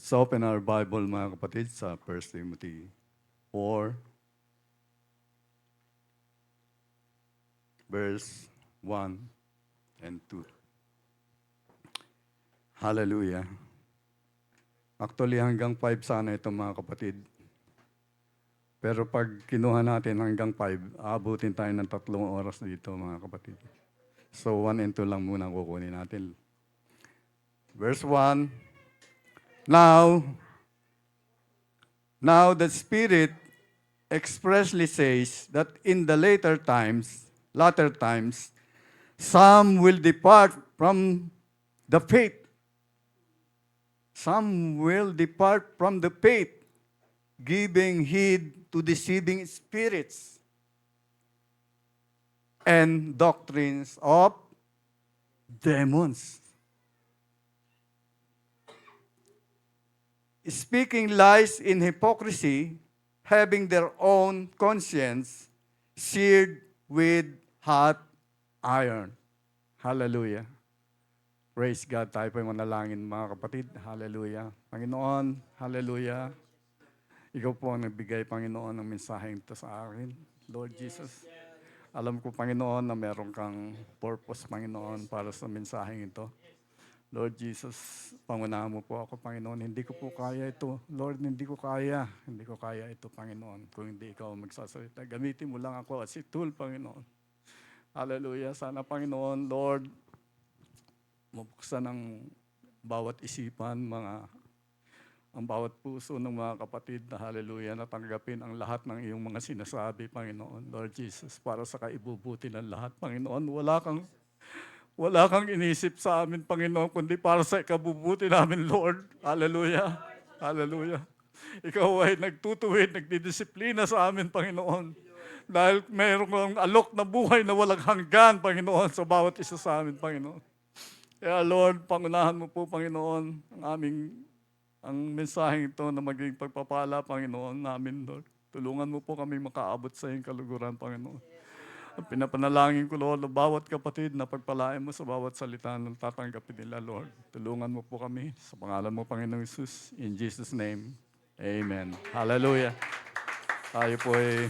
So open our Bible mga kapatid sa 1 Timothy 4, verse 1 and 2. Hallelujah. Actually hanggang 5 sana ito mga kapatid. Pero pag kinuha natin hanggang 5, aabutin tayo ng 3 oras dito mga kapatid. So 1 and 2 lang muna kukunin natin. Verse 1, Now the Spirit expressly says that in the latter times, some will depart from the faith. Some will depart from the faith, giving heed to deceiving spirits and doctrines of demons. Speaking lies in hypocrisy, having their own conscience seared with hot iron. Hallelujah. Praise God. Tayo po yung manalangin mga kapatid. Hallelujah. Panginoon, hallelujah. Ikaw po ang nagbigay, Panginoon, ng mensaheng ito sa akin. Lord Jesus, alam ko, Panginoon, na meron kang purpose, Panginoon, para sa mensaheng ito. Lord Jesus, pangunahan mo po ako, Panginoon. Hindi ko po kaya ito. Lord, hindi ko kaya. Hindi ko kaya ito, Panginoon. Kung hindi ikaw magsasalita, gamitin mo lang ako as a tool, Panginoon. Hallelujah. Sana, Panginoon, Lord, mabuksan ang bawat isipan, ang bawat puso ng mga kapatid na hallelujah, na tanggapin ang lahat ng iyong mga sinasabi, Panginoon. Lord Jesus, para sa kaibubuti ng lahat, Panginoon. Wala kang inisip sa amin, Panginoon, kundi para sa ikabubuti namin, Lord. Hallelujah. Hallelujah. Ikaw ay nagtutuwid, nagdidisiplina sa amin, Panginoon. Dahil mayroon kang alok na buhay na walang hanggan, Panginoon, sa bawat isa sa amin, Panginoon. Kaya, Lord, pangunahan mo po, Panginoon, ang mensaheng ito na maging pagpapala, Panginoon, namin, Lord. Tulungan mo po kami makaabot sa iyong kaluguran, Panginoon. Ang pinapanalangin ko, Lord, na bawat kapatid na pagpalain mo sa bawat salita ng tatanggapin nila, Lord. Tulungan mo po kami sa pangalan mo, Panginoong Jesus. In Jesus' name, amen. Hallelujah. Tayo po ay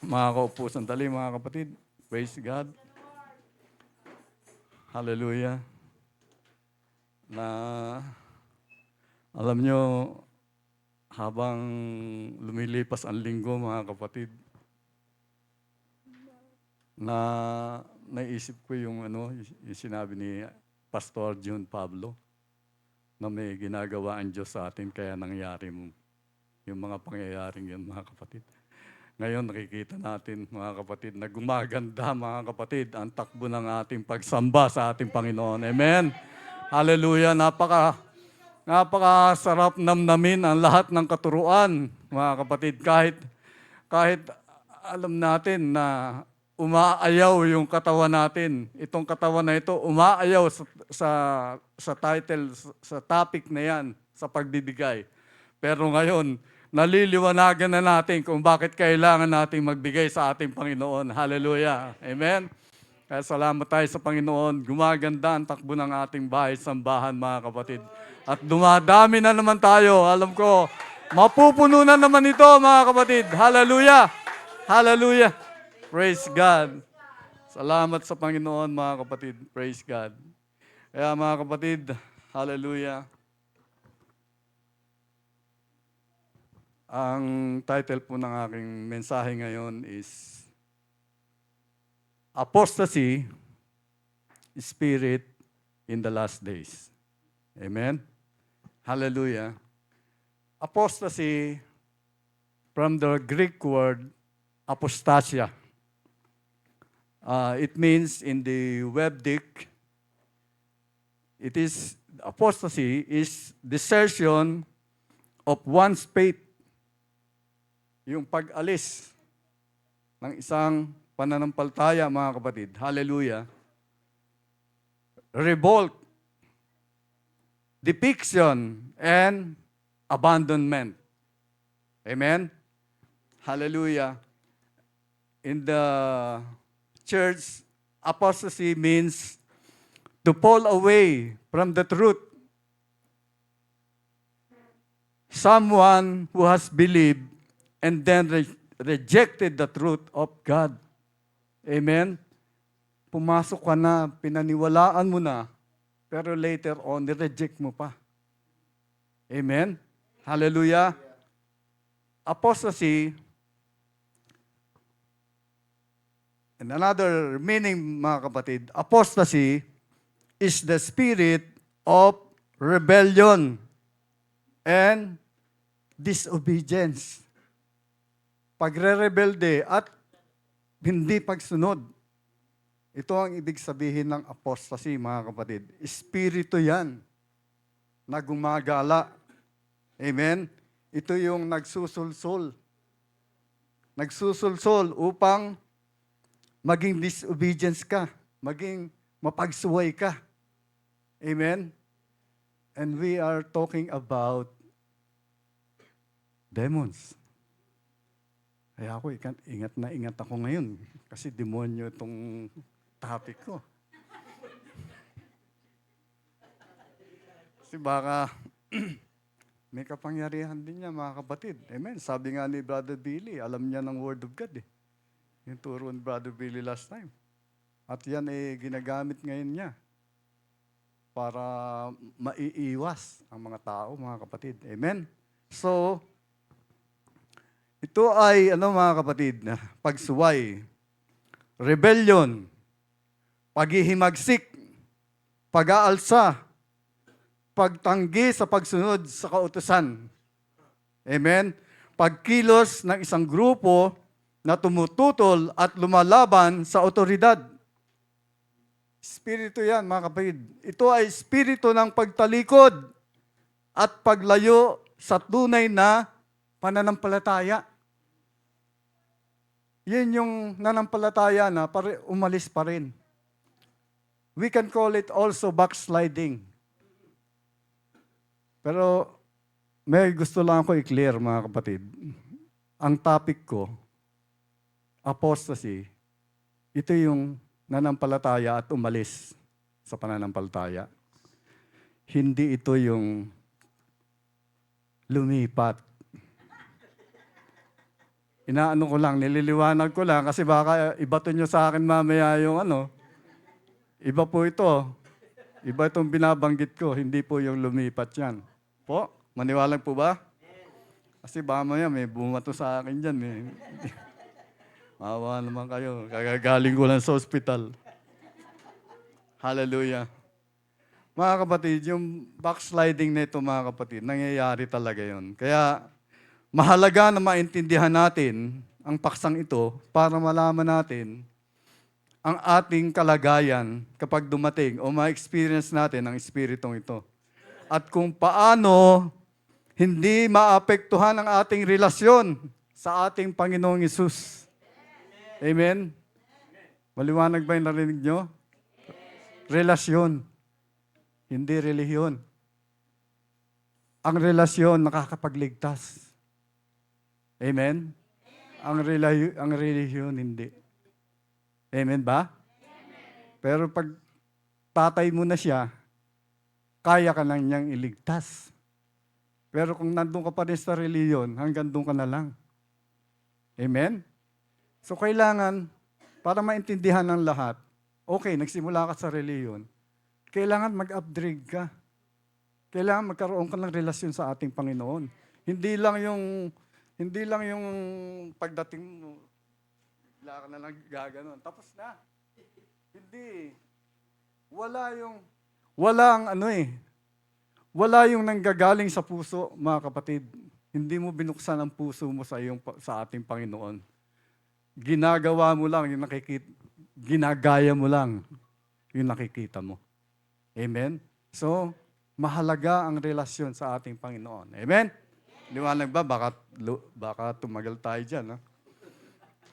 makakaupo sandali, mga kapatid. Praise God. Hallelujah. Alam nyo, habang lumilipas ang linggo, mga kapatid, naisip ko yung sinabi ni Pastor John Pablo na may ginagawa ang Diyos sa atin kaya nangyari yung mga pangyayaring yun, mga kapatid. Ngayon nakikita natin, mga kapatid, na gumaganda, mga kapatid, ang takbo ng ating pagsamba sa ating Panginoon. Amen? Hallelujah! Napakasarap namnamin ang lahat ng katuruan, mga kapatid. Kahit alam natin na umaayaw yung katawan natin. Itong katawan na ito, umaayaw sa title, sa topic na yan, sa pagbibigay. Pero ngayon, naliliwanagan na natin kung bakit kailangan nating magbigay sa ating Panginoon. Hallelujah. Amen? Kaya salamat tayo sa Panginoon. Gumaganda ang takbo ng ating bahay, sambahan, mga kapatid. At dumadami na naman tayo. Alam ko, mapupuno na naman ito, mga kapatid. Hallelujah. Hallelujah. Praise God. Salamat sa Panginoon, mga kapatid. Praise God. Kaya mga kapatid, hallelujah. Ang title po ng aking mensahe ngayon is Apostasy, Spirit in the Last Days. Amen? Hallelujah. Apostasy, from the Greek word apostasia. It means in the Webdic, apostasy is desertion of one's faith. Yung pag-alis ng isang pananampalataya, mga kapatid. Hallelujah. Revolt, depiction, and abandonment. Amen? Hallelujah. In the church, apostasy means to fall away from the truth someone who has believed and then rejected the truth of God. Amen? Pumasok ka na, pinaniwalaan mo na, pero later on, nireject mo pa. Amen? Hallelujah? Apostasy, and another meaning, mga kapatid, apostasy is the spirit of rebellion and disobedience. Pagre-rebelde at hindi pagsunod. Ito ang ibig sabihin ng apostasy, mga kapatid. Espiritu yan na gumagala. Amen? Ito yung nagsusulsol. Nagsusulsol upang maging disobedience ka, maging mapagsuway ka. Amen? And we are talking about demons. Kaya ako, ingat na ingat ako ngayon kasi demonyo itong topic ko. Kasi baka may kapangyarihan din niya, mga kapatid. Amen. Sabi nga ni Brother Billy, alam niya ng Word of God eh. Yung turo ni Brother Billy last time. At yan ginagamit ngayon niya para maiiwas ang mga tao, mga kapatid. Amen. So, ito ay, mga kapatid, pagsuway, rebellion, paghihimagsik, pag-aalsa, pagtanggi sa pagsunod sa kautusan. Amen? Pagkilos ng isang grupo na tumututol at lumalaban sa otoridad. Espiritu yan, mga kapatid. Ito ay espiritu ng pagtalikod at paglayo sa tunay na pananampalataya. Yan yung nanampalataya na umalis pa rin. We can call it also backsliding. Pero may gusto lang ako i-clear, mga kapatid. Ang topic ko, apostasy, ito yung nanampalataya at umalis sa pananampalataya. Hindi ito yung lumipat. Inaano ko lang, nililiwanag ko lang kasi baka ibato nyo sa akin mamaya yung iba po ito. Iba itong binabanggit ko, hindi po yung lumipat yan. Po, maniwalag po ba? Kasi baka mamaya may bumato sa akin dyan eh. Maawa naman kayo, kagagaling ko lang sa ospital. Hallelujah. Mga kapatid, yung backsliding na ito, mga kapatid, nangyayari talaga yun. Kaya, mahalaga na maintindihan natin ang paksang ito para malaman natin ang ating kalagayan kapag dumating o ma-experience natin ang espiritong ito. At kung paano hindi maapektuhan ang ating relasyon sa ating Panginoong Hesus. Amen? Maliwanag ba yung narinig nyo? Relasyon. Hindi relihiyon. Ang relasyon nakakapagligtas. Amen? Ang relihiyon, hindi. Amen ba? Pero pag tatay mo na siya, kaya ka lang niyang iligtas. Pero kung nandun ka pa rin sa relihiyon, hanggang doon ka na lang. Amen? So kailangan, para maintindihan ng lahat, okay, nagsimula ka sa relihiyon, kailangan mag-upgrade ka. Kailangan magkaroon ka ng relasyon sa ating Panginoon. Hindi lang yung pagdating mo, bigla ka na lang gaganon. Tapos na. Hindi. Wala yung nanggagaling sa puso, mga kapatid. Hindi mo binuksan ang puso mo sa ating Panginoon. Ginagawa mo lang yung ginagaya mo lang yung nakikita mo. Amen? So, mahalaga ang relasyon sa ating Panginoon. Amen? Liwanag ba? Baka tumagal tayo dyan.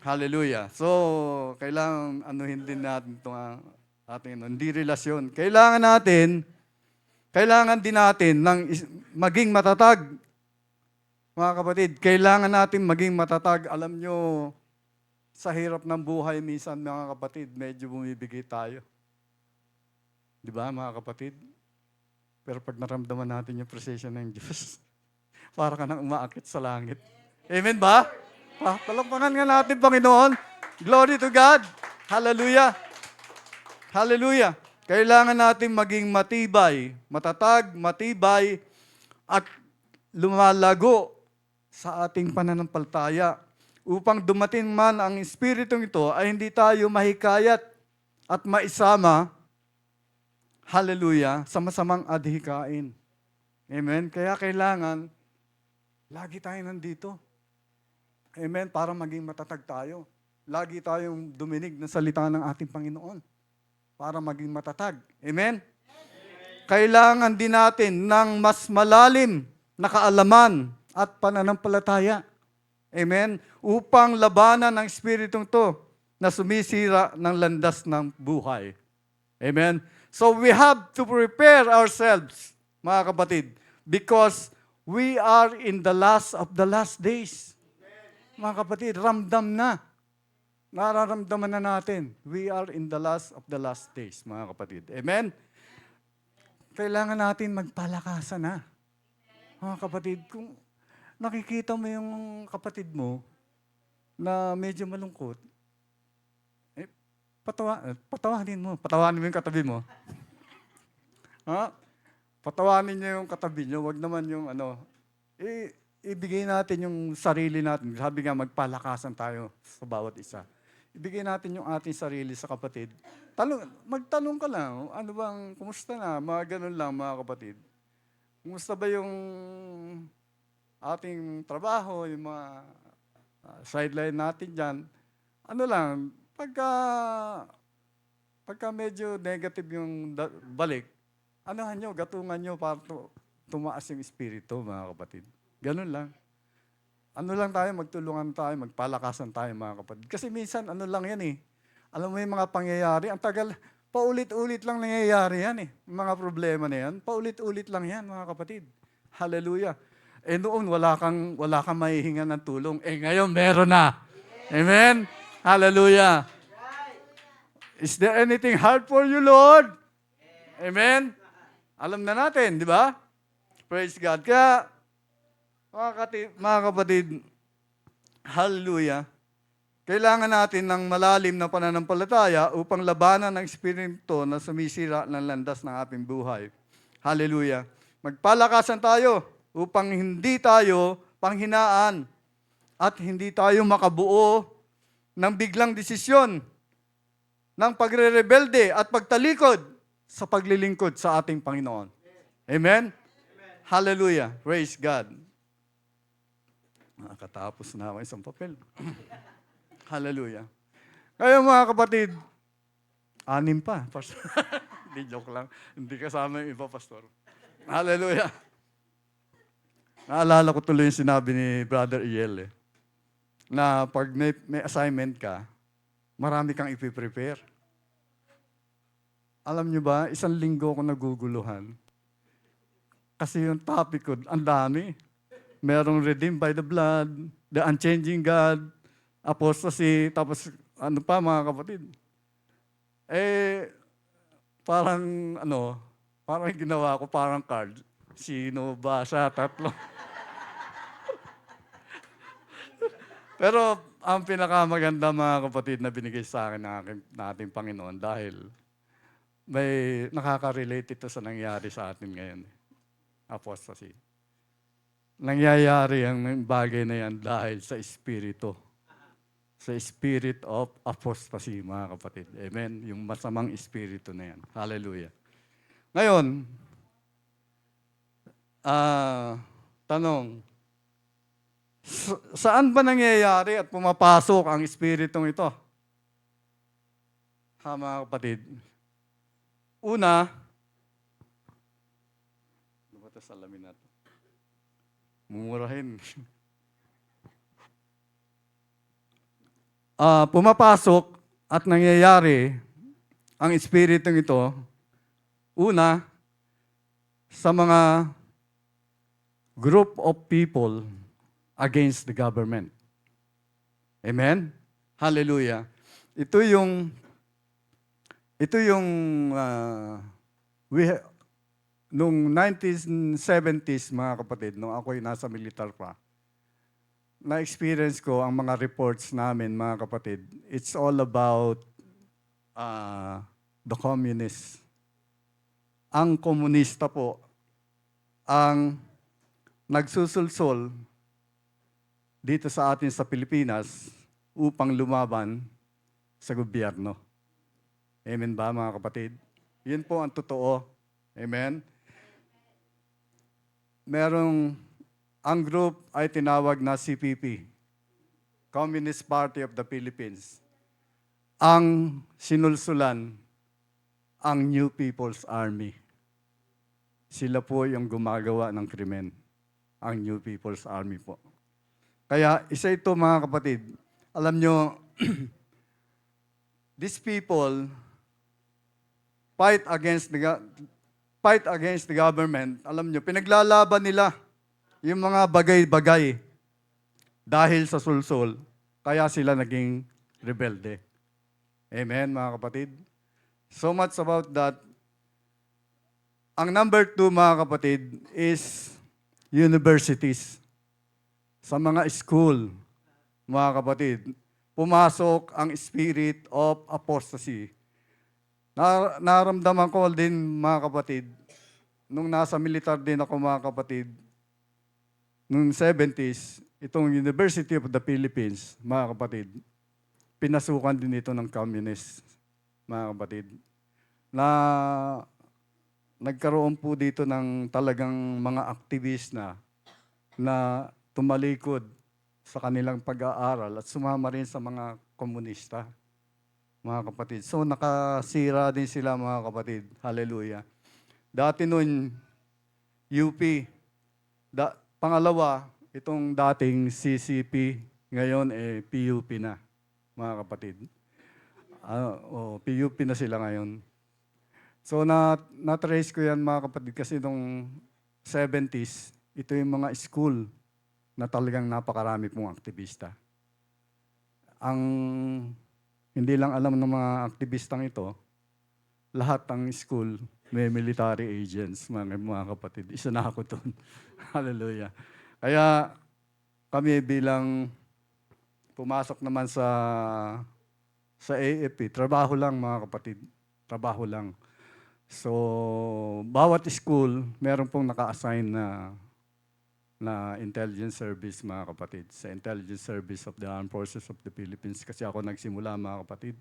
Hallelujah. So, kailangan din natin itong ating hindi relasyon. Kailangan din natin maging matatag. Mga kapatid, kailangan natin maging matatag. Alam nyo, sa hirap ng buhay, minsan mga kapatid, medyo bumibigay tayo. Di ba, mga kapatid? Pero pag naramdaman natin yung presensya ng Diyos, Para ka nang umaakit sa langit. Amen ba? Palakpakan nga natin, Panginoon. Glory to God. Hallelujah. Hallelujah. Kailangan natin maging matibay, matatag, matibay, at lumalago sa ating pananampalataya. Upang dumating man ang Espiritong ito, ay hindi tayo mahikayat at maisama, hallelujah, sa masamang adhikain. Amen? Kaya kailangan, lagi tayo nandito. Amen? Para maging matatag tayo. Lagi tayong duminig ng salita ng ating Panginoon. Para maging matatag. Amen? Kailangan din natin ng mas malalim na kaalaman at pananampalataya. Amen? Upang labanan ng Espiritong to na sumisira ng landas ng buhay. Amen? So we have to prepare ourselves, mga kapatid, because we are in the last of the last days. Mga kapatid, ramdam na. Nararamdaman na natin. We are in the last of the last days, mga kapatid. Amen? Kailangan natin magpalakasan na. Mga kapatid, kung nakikita mo yung kapatid mo na medyo malungkot, patawanin mo. Patawanin mo yung katabi mo. Ha? Patawanin niyo yung katabi niyo. Wag naman yung ibigay natin yung sarili natin. Sabi nga, magpalakasan tayo sa bawat isa. Ibigay natin yung ating sarili sa kapatid. Magtanong ka lang, ano bang, kumusta na? Mga ganun lang, mga kapatid. Kumusta ba yung ating trabaho, yung mga sideline natin dyan? Ano lang, pagka medyo negative yung balik, anuhan nyo, gatungan nyo para tumaas yung espiritu, mga kapatid. Ganun lang. Ano lang tayo, magtulungan tayo, magpalakasan tayo, mga kapatid. Kasi minsan, ano lang yan eh. Alam mo yung mga pangyayari, ang tagal, paulit-ulit lang nangyayari yan eh. Yung mga problema na yan, paulit-ulit lang yan, mga kapatid. Hallelujah. Eh noon, wala kang mahihinga ng tulong. Eh ngayon, meron na. Amen? Hallelujah. Is there anything hard for you, Lord? Amen? Alam na natin, di ba? Praise God. Kaya, mga kapatid, hallelujah, kailangan natin ng malalim na pananampalataya upang labanan ng espiritu na sumisira ng landas ng ating buhay. Hallelujah. Magpalakasan tayo upang hindi tayo panghinaan at hindi tayo makabuo ng biglang desisyon ng pagre-rebelde at pagtalikod sa paglilingkod sa ating Panginoon. Amen? Hallelujah. Praise God. Nakatapos na ako isang papel. Hallelujah. Kaya mga kapatid, 6 pa. Hindi, joke lang. Hindi kasama yung iba, Pastor. Hallelujah. Naalala ko tuloy yung sinabi ni Brother Iel na pag may assignment ka, marami kang ipiprepare. Alam nyo ba, 1 linggo ako naguguluhan. Kasi yung topic ko, ang dami. Merong redeemed by the blood, the unchanging God, apostasy, tapos ano pa mga kapatid. Parang ginawa ko parang card. Sino ba siya? 3. Pero ang pinakamaganda mga kapatid na binigay sa akin ng ating Panginoon dahil may nakaka-relate ito sa nangyari sa atin ngayon. Apostasy. Nangyayari ang bagay na yan dahil sa Espiritu. Sa spirit of apostasy, mga kapatid. Amen? Yung masamang espiritu na yan. Hallelujah. Ngayon, tanong, saan ba nangyayari at pumapasok ang espiritong ito? Mga kapatid. Una, ano ba ito salamin natin? Mumurahin. Pumapasok at nangyayari ang espiritong ito, una, sa mga group of people against the government. Amen? Hallelujah. Ito yung Nung 1970s, mga kapatid, nung ako'y nasa militar pa, na-experience ko ang mga reports namin, mga kapatid. It's all about the communists. Ang komunista po ang nagsusulsol dito sa atin sa Pilipinas upang lumaban sa gobyerno. Amen ba, mga kapatid? Yun po ang totoo. Amen? Ang group ay tinawag na CPP, Communist Party of the Philippines. Ang sinulsulan, ang New People's Army. Sila po yung gumagawa ng krimen, ang New People's Army po. Kaya isa ito, mga kapatid, alam nyo, these people fight against the government. Alam nyo, pinaglalaban nila yung mga bagay-bagay dahil sa sulsol, kaya sila naging rebelde. Amen, mga kapatid? So much about that. Ang number 2, mga kapatid, is universities. Sa mga school, mga kapatid, pumasok ang spirit of apostasy. Naramdaman ko din, mga kapatid, nung nasa militar din ako, mga kapatid, noong 70s, itong University of the Philippines, mga kapatid, pinasukan din ito ng communists, mga kapatid, na nagkaroon po dito ng talagang mga activist na tumalikod sa kanilang pag-aaral at sumama rin sa mga komunista, mga kapatid. So nakasira din sila, mga kapatid. Hallelujah. Dati noon, UP. Pangalawa, itong dating CCP, ngayon PUP na, mga kapatid. PUP na sila ngayon. So na-trace ko yan, mga kapatid, kasi nung 70s, ito yung mga school na talagang napakarami pong aktivista. Ang hindi lang alam ng mga aktivistang ito, lahat ng school may military agents, mga kapatid. Isa na ako doon. Hallelujah. Kaya kami bilang pumasok naman sa AFP, trabaho lang, mga kapatid. Trabaho lang. So, bawat school, meron pong naka-assign na intelligence service, mga kapatid, sa Intelligence Service of the Armed Forces of the Philippines. Kasi ako nagsimula, mga kapatid.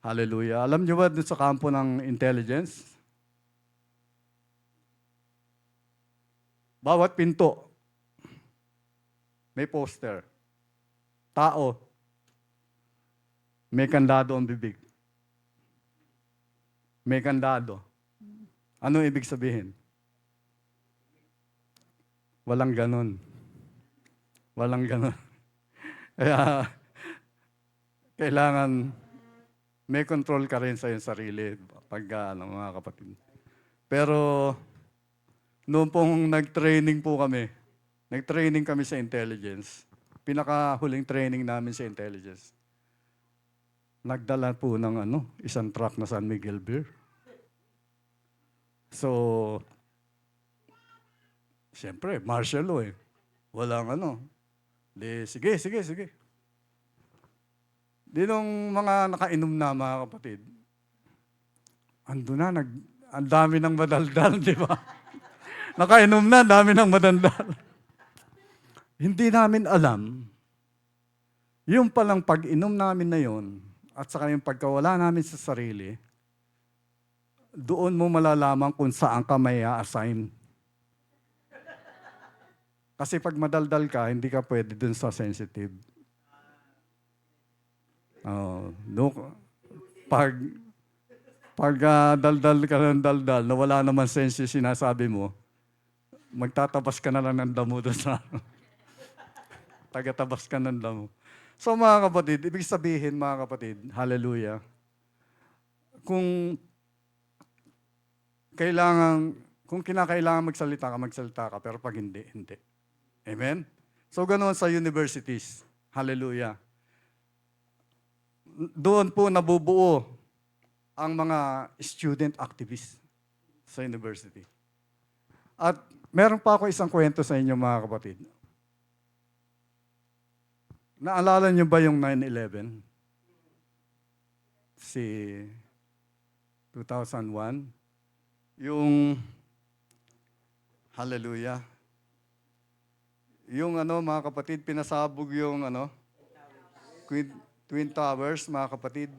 Hallelujah. Alam niyo ba dun sa kampo ng intelligence? Bawat pinto, may poster. Tao, may kandado ang bibig. May kandado. Ano ibig sabihin? Walang ganon. Walang ganon. Kaya, kailangan may control ka rin sa iyong sarili mga kapatid. Pero, noong pong nag-training kami sa intelligence, pinakahuling training namin sa intelligence, nagdala po ng isang truck na San Miguel beer. So, siyempre, martial law eh. Walang sige. Di nung mga nakainom na, mga kapatid, ando na, ang dami ng madaldal, di ba? Nakainom na, dami ng madaldal. Hindi namin alam, yung palang pag-inom namin na yon, at saka yung pagkawala namin sa sarili, doon mo malalaman kung saan ka may a-assign. Kasi pag madaldal ka, hindi ka pwede dun sa sensitive. Pag daldal ka ng daldal, na wala naman sense yung sinasabi mo, magtatabas ka na lang ng damo doon sa tagatabas ka ng damo. So mga kapatid, ibig sabihin, mga kapatid, hallelujah, kung kinakailangan magsalita ka, pero pag hindi. Amen? So, ganoon sa universities. Hallelujah. Doon po nabubuo ang mga student activists sa university. At meron pa ako isang kwento sa inyo mga kapatid. Naalala niyo ba yung 9/11? Si 2001? Yung, hallelujah, yung mga kapatid, pinasabog yung Twin Towers, mga kapatid.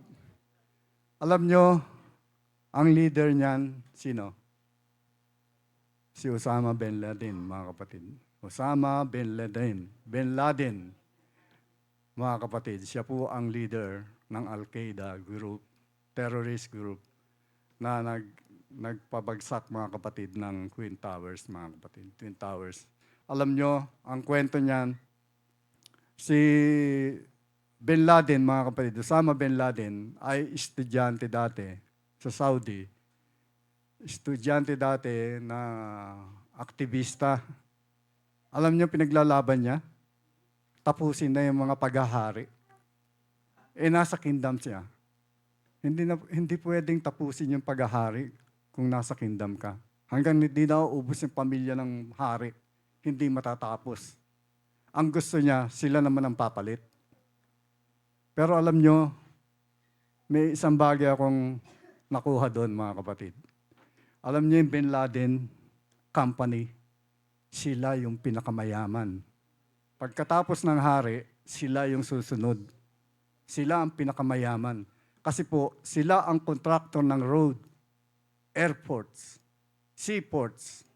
Alam nyo, ang leader niyan, sino? Si Osama bin Laden, mga kapatid. Osama bin Laden. Bin Laden, mga kapatid. Siya po ang leader ng Al-Qaeda group, terrorist group, na nagpabagsak, mga kapatid, ng Twin Towers, mga kapatid. Twin Towers. Alam nyo, ang kwento niyan, si Bin Laden, mga kapatid, Osama bin Laden ay estudyante dati sa Saudi. Estudyante dati na aktivista. Alam niyo pinaglalaban niya? Tapusin na yung mga paghahari. Nasa kingdom siya. Hindi pwedeng tapusin yung paghahari kung nasa kingdom ka. Hanggang hindi na ubos yung pamilya ng hari, hindi matatapos. Ang gusto niya, sila naman ang papalit. Pero alam nyo, may isang bagay akong nakuha doon, mga kapatid. Alam niyo yung Bin Laden Company, sila yung pinakamayaman. Pagkatapos ng hari, sila yung susunod. Sila ang pinakamayaman. Kasi po, sila ang kontraktor ng road, airports, seaports.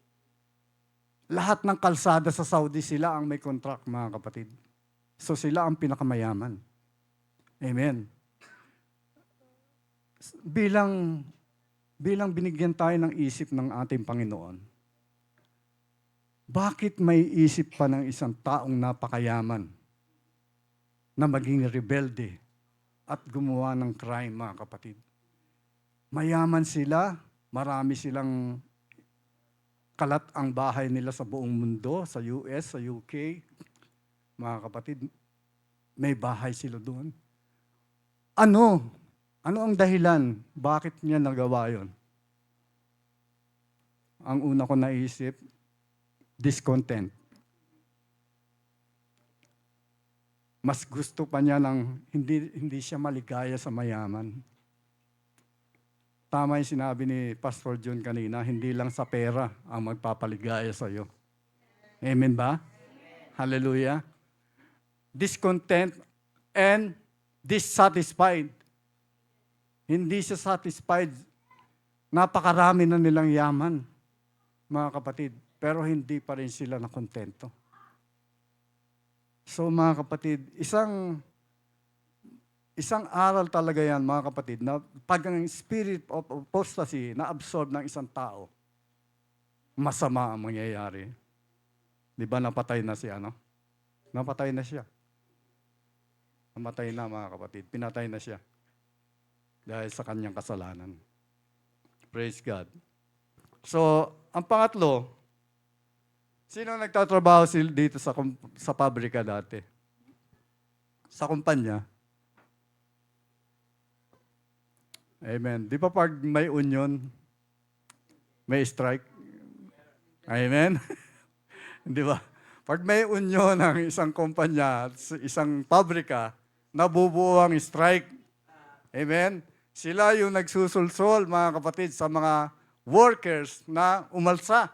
Lahat ng kalsada sa Saudi, sila ang may contract, mga kapatid. So sila ang pinakamayaman. Amen. Bilang binigyan tayo ng isip ng ating Panginoon, bakit may isip pa ng isang taong napakayaman na maging rebelde at gumawa ng crime, mga kapatid? Mayaman sila, marami silang kalat ang bahay nila sa buong mundo, sa US, sa UK. Mga kapatid, may bahay sila doon. Ano ang dahilan? Bakit niya nagawa yon? Ang una ko naisip, discontent. Mas gusto pa niya ng hindi siya maligaya sa mayaman. Tama yung sinabi ni Pastor John kanina, hindi lang sa pera ang magpapaligaya sa iyo. Amen ba? Amen. Hallelujah. Discontent and dissatisfied. Hindi siya satisfied. Napakarami na nilang yaman, mga kapatid. Pero hindi pa rin sila nakontento. So mga kapatid, isang aral talaga yan, mga kapatid, na pag ang spirit of apostasy na-absorb ng isang tao, masama ang mangyayari. Di ba napatay na siya, no? Napatay na siya. Namatay na, mga kapatid. Pinatay na siya. Dahil sa kanyang kasalanan. Praise God. So, ang pangatlo, sino nagtatrabaho dito sa pabrika dati? Sa kumpanya? Amen. Di ba pag may union, may strike? Amen? Di ba? Pag may union ng isang kumpanya, isang pabrika, nabubuo ang strike. Amen? Sila yung nagsusulsol, mga kapatid, sa mga workers na umalsa.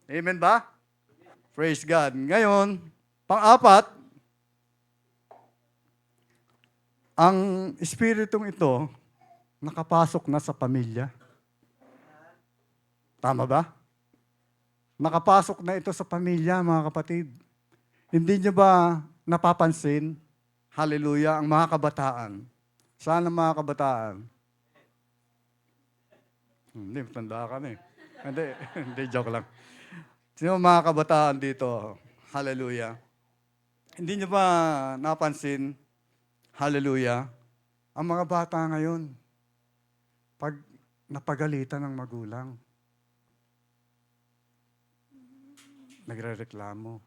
Amen ba? Praise God. Ngayon, pang-apat, ang espiritong ito, nakapasok na sa pamilya. Tama ba? Nakapasok na ito sa pamilya, mga kapatid. Hindi niyo ba napapansin, hallelujah, ang mga kabataan? Saan ang mga kabataan? Hindi, matanda ka na eh. Hindi, joke lang. Sino mga kabataan dito? Hallelujah. Hindi niyo ba napansin, hallelujah, ang mga bata ngayon, pag napagalitan ng magulang, nagrereklamo.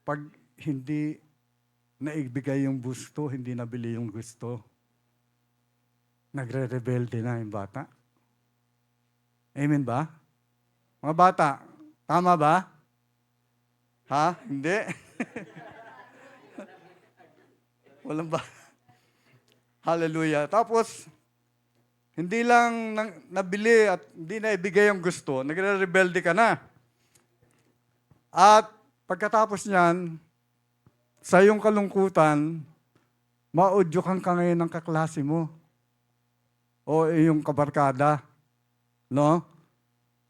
Pag hindi naibigay yung gusto, hindi nabili yung gusto, nagre-rebelde na yung bata. Amen ba? Mga bata, Tama ba? Ha? Hindi? Walang ba? Hallelujah. Tapos, hindi lang nabili at hindi na ibigay yung gusto, nagre-rebelde ka na. At pagkatapos niyan, sa iyong kalungkutan, maudyukan ka ngayon ng kaklase mo o iyong kabarkada. No?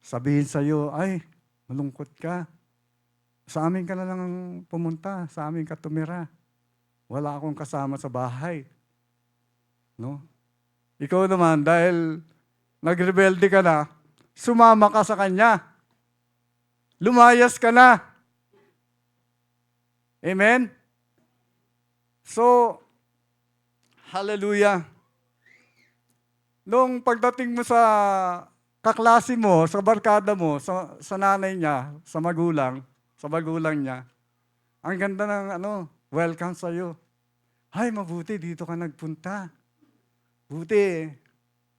Sabihin sa iyo, ay, malungkot ka. Sa amin ka na lang pumunta, sa amin ka tumira. Wala akong kasama sa bahay. No? Ikaw naman, dahil nagrebelde ka na, sumama ka sa kanya. Lumayas ka na. Amen? So, hallelujah. Nung pagdating mo sa kaklase mo, sa barkada mo, sa nanay niya, sa magulang niya, ang ganda ng welcome sa iyo. Ay, mabuti, dito ka nagpunta. Buti,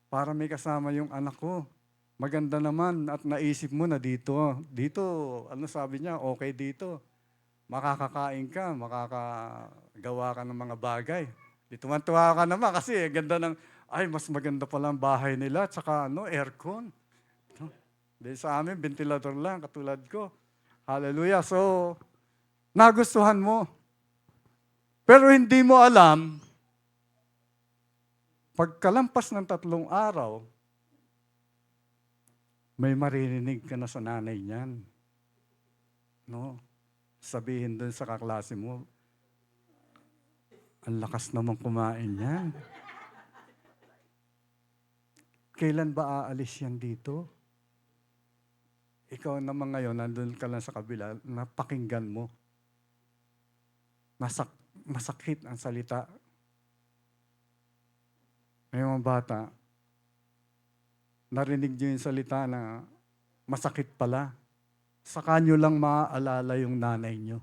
para may kasama yung anak ko. Maganda naman at naisip mo na dito, sabi niya, okay dito. Makakakain ka, makakagawa ka ng mga bagay. Dito tuwa ka naman kasi ganda ay, mas maganda pala ang bahay nila at saka aircon. Di sa amin, ventilador lang, katulad ko. Hallelujah. So, nagustuhan mo. Pero hindi mo alam, pagkalampas ng 3 araw, may maririnig ka na sa nanay niyan. No? Sabihin doon sa kaklase mo, ang lakas naman kumain yan. Kailan ba aalis yan dito? Ikaw naman ngayon, nandun ka lang sa kabila, napakinggan mo. Masakit ang salita. May mga bata, narinig nyo yung salita na masakit pala. Saka nyo lang maaalala yung nanay nyo.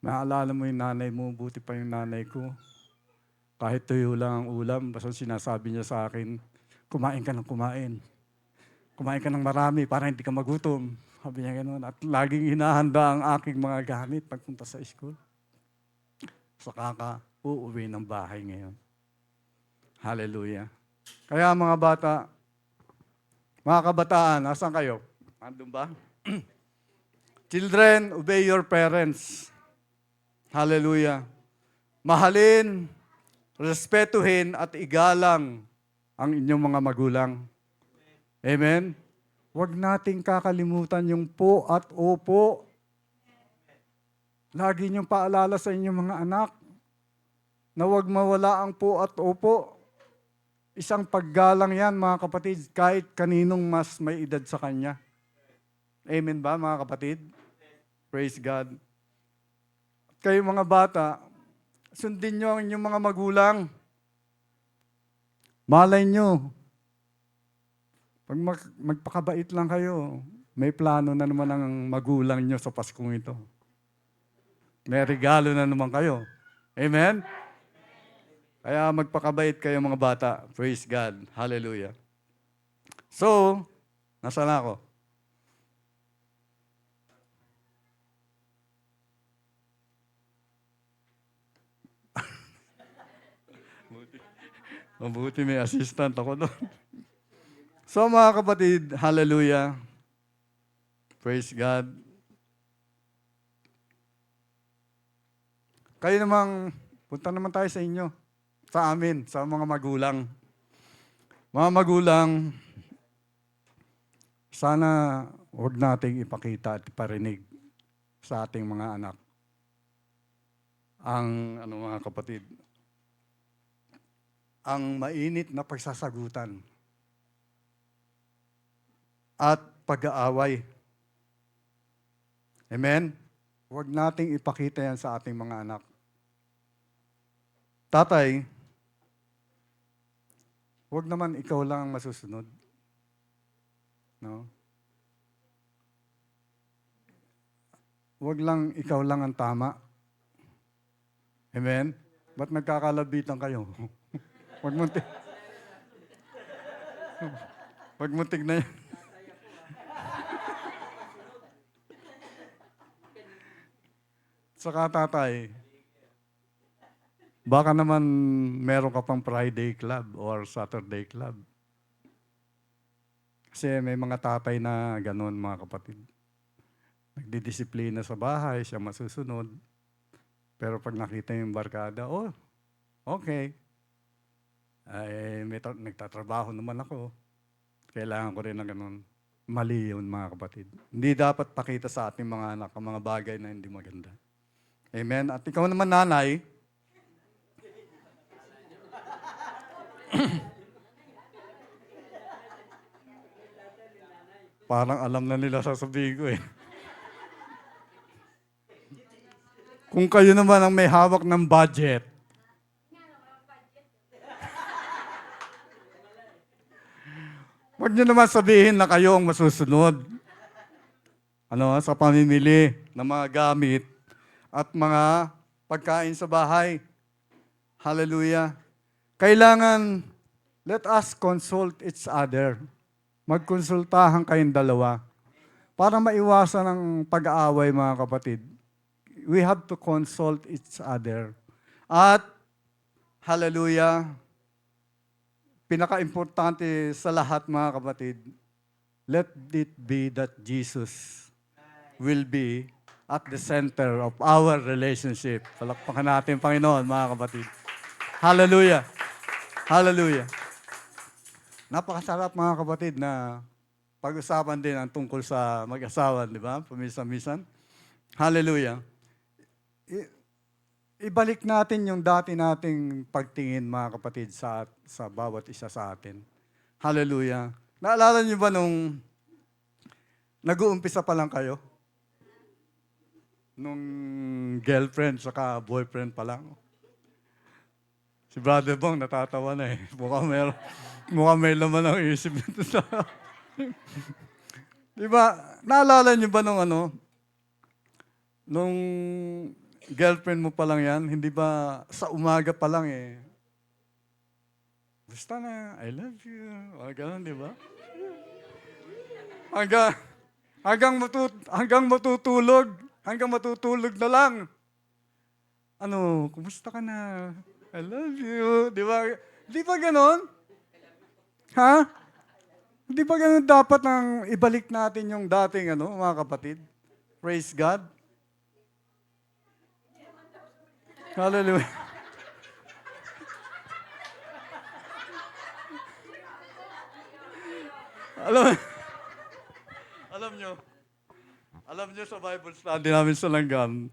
Maaalala mo yung nanay mo, buti pa yung nanay ko. Kahit tuyo lang ang ulam, basta sinasabi niya sa akin, kumain ka ng kumain. Kumain ka ng marami para hindi ka magutom. Sabi niya gano'n. At laging hinahanda ang aking mga gamit pagpunta sa school. Saka ka uuwi ng bahay ngayon. Hallelujah. Kaya mga bata, mga kabataan, nasaan kayo? Andun ba? Children, obey your parents. Hallelujah. Mahalin, respetuhin at igalang ang inyong mga magulang. Amen? Huwag nating kakalimutan yung po at opo. Lagi niyong paalala sa inyong mga anak na huwag mawala ang po at opo. Isang paggalang yan, mga kapatid, kahit kaninong mas may edad sa kanya. Amen ba, mga kapatid? Praise God. Kayo mga bata, sundin nyo ang inyong mga magulang. Malay nyo, pag magpakabait lang kayo, may plano na naman ang magulang nyo sa Paskong ito. May regalo na naman kayo. Amen? Kaya magpakabait kayo mga bata. Praise God. Hallelujah. So, nasaan ako? Mabuti may assistant ako doon. So mga kapatid, hallelujah. Praise God. Kayo namang, punta naman tayo sa inyo. Sa amin, sa mga magulang. Mga magulang, sana huwag nating ipakita at iparinig sa ating mga anak. Ang, mga kapatid, ang mainit na pagsasagutan at pag-aaway. Amen? Huwag nating ipakita yan sa ating mga anak. Tatay, huwag naman ikaw lang ang masusunod. No? Huwag lang ikaw lang ang tama. Amen? Ba't nagkakalabitan kayo? Huwag mo tignan yan. Saka tatay, baka naman meron ka pang Friday club or Saturday club. Kasi may mga tatay na ganun, mga kapatid. Nagdidisiplina sa bahay, siya masusunod. Pero pag nakita yung barkada, oh, okay. Ay, nagtatrabaho naman ako. Kailangan ko rin na ganun. Mali yun, mga kapatid. Hindi dapat pakita sa ating mga anak ang mga bagay na hindi maganda. Amen? At ikaw naman, nanay, parang alam na nila sasabihin ko eh. Kung kayo naman ang may hawak ng budget, huwag niyo naman sabihin na kayo ang masusunod. Sa pamimili ng mga gamit at mga pagkain sa bahay. Hallelujah. Kailangan, let us consult each other. Magkonsultahan kayong dalawa. Para maiwasan ang pag-aaway, mga kapatid, we have to consult each other. At, hallelujah, pinaka-importante sa lahat, mga kapatid, let it be that Jesus will be at the center of our relationship. Palakpakan natin, Panginoon, mga kapatid. Hallelujah. Hallelujah. Napakasarap, mga kapatid, na pag-usapan din ang tungkol sa mag-asawa, di ba? Pamisa-misan. Hallelujah. Ibalik natin yung dati nating pagtingin, mga kapatid, sa bawat isa sa atin. Hallelujah. Naalala niyo ba nung nag-uumpisa pa lang kayo? Nung girlfriend saka boyfriend pa lang? Si Brother Bong natatawa na eh. Mukhang may laman ang isip nito sa... Diba, naalala niyo ba nung girlfriend mo pa lang yan, hindi ba sa umaga pa lang eh, basta na, I love you, gano'n, di ba? Hanggang matutulog na lang. Kumusta ka na? I love you, di ba? Di ba gano'n? Ha? Di ba gano'n dapat nang ibalik natin yung dating mga kapatid? Praise God. Hallelujah. Alam nyo sa Bible study namin sa Langgam,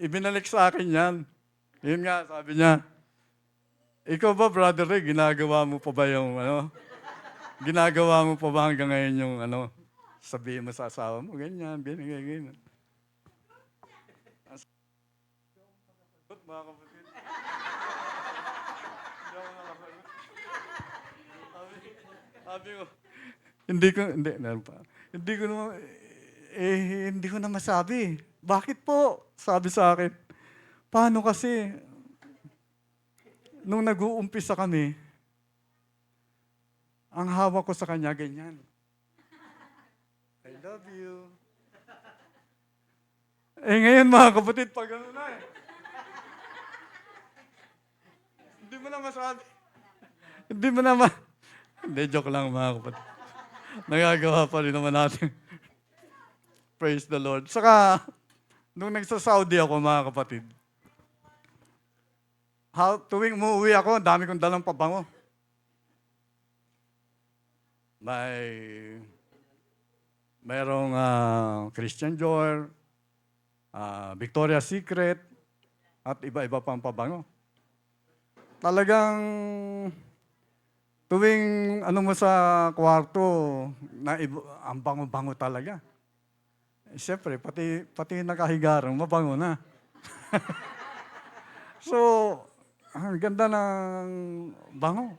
ibinalik sa akin yan. Yun nga, sabi niya, ikaw ba, Brother Ray, ginagawa mo pa ba yung ginagawa mo pa ba hanggang ngayon yung sabihin mo sa asawa mo, ganyan, ganyan. Mga kapatid. Sabi ko, hindi ko na masabi. Bakit po? Sabi sa akin, paano kasi, nung nag-uumpisa kami, ang hawak ko sa kanya, ganyan. I love you. Ngayon mga kapatid, pag gano'n na eh. Hindi mo na masabi. Hindi, joke lang mga kapatid. Nagagawa pa rin naman natin. Praise the Lord. Saka, nung nagsa-Saudi ako mga kapatid, tuwing umuwi ako, dami kong dalang pabango. Mayroong Christian Dior, Victoria's Secret, at iba-iba pang pabango. Talagang tuwing mo sa kwarto, ang bango-bango talaga. Siyempre, pati nakahigarang, mabango na. So, ang ganda ng bango.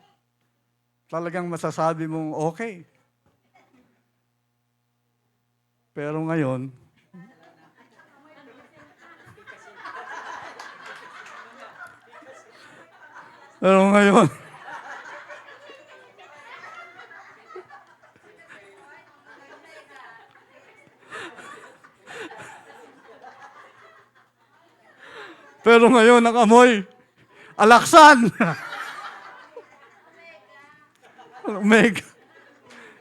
Talagang masasabi mong okay. Pero ngayon, Pero ngayon, ang amoy, alaksan. Omega.